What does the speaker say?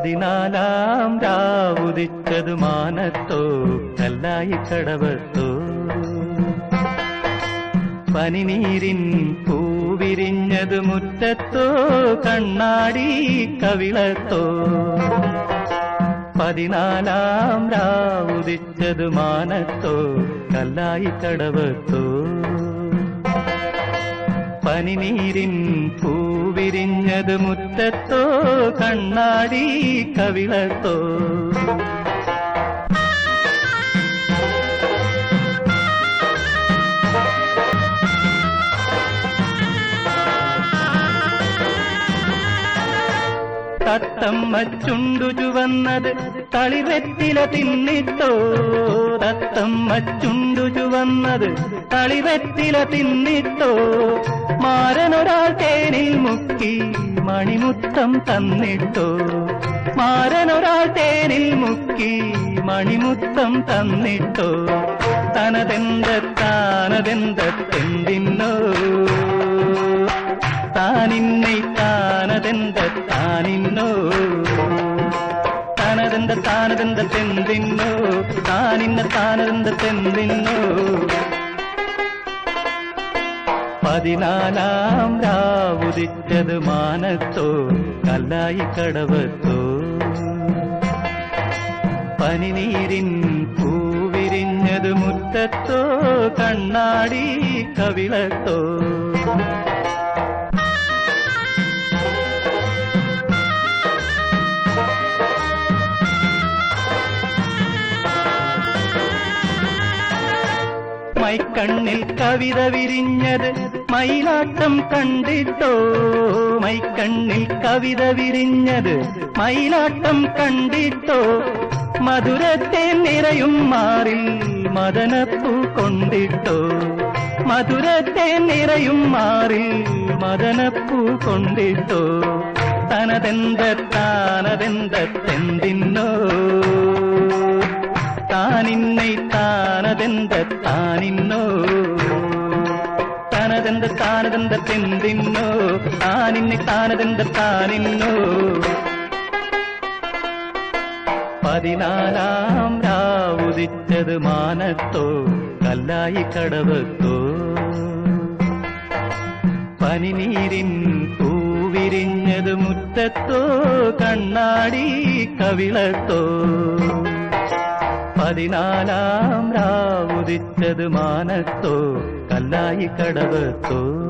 പതിനാലാം രാവുദിച്ചതു മാനത്തോ കല്ലായി കടവത്തോ പനിനീരിൻ പൂവിരിഞ്ഞതു മുറ്റത്തോ കണ്ണാടി കവിളത്തോ പതിനാലാം രാവുദിച്ചതു മാനത്തോ കല്ലായി കടവത്തോ പനിനീരിൻ പൂവിരിഞ്ഞതു മുറ്റത്തോ കണ്ണാടി കവിളത്തോ തത്തമ്മ ചുണ്ടു ചുവന്നത് തളിവെറ്റില തിന്നിട്ടോ തത്തമ്മ ചുണ്ടു ചുവന്നത് തളിവെറ്റില തിന്നിട്ടോ മാരനൊരാൾ തേനിൽ മുക്കി മണിമുത്തം തന്നിട്ടോ മാരനൊരാൾ തേനിൽ മുക്കി മണിമുത്തം തന്നിട്ടോ താനതെന്തെന്തിന്നോ താനിന്നെ താനതെന്തിന്നോ താനതെന്തെന്തിന്നോ താനതെന്തിന്നോ പതിനാലാം രാവുദിച്ചത് മാനത്തോ കല്ലായി കടവത്തോ പനിനീരിൻ പൂവിരിഞ്ഞത് മുറ്റത്തോ കണ്ണാടി കവിളത്തോ മൈക്കണ്ണിൽ കവിത വിരിഞ്ഞത് മയിലാട്ടം കണ്ടിട്ടോ മൈക്കണ്ണിൽ കവിത വിരിഞ്ഞത് മയിലാട്ടം കണ്ടിട്ടോ മധുരത്തെ നിറയും മാറിൽ മദനപ്പൂ കൊണ്ടിട്ടോ മധുരത്തെ നിറയും മാറിൽ മദനപ്പൂ കൊണ്ടിട്ടോ താനതെന്തെന്തിന്നോ താനിന്നെ താനതെന്തിന്നോ താനതെന്തിന്നോ താനിന്നെ താനതെന്തിന്നോ പതിനാലാം രാവുദിച്ചത് മാനത്തോ കല്ലായി കടവത്തോ പനിനീരിൻ പൂവിരിഞ്ഞത് മുറ്റത്തോ കണ്ണാടി കവിളത്തോ പതിനാലാം രാവുദിച്ചത് മാനത്തോ കല്ലായി കടവത്തോ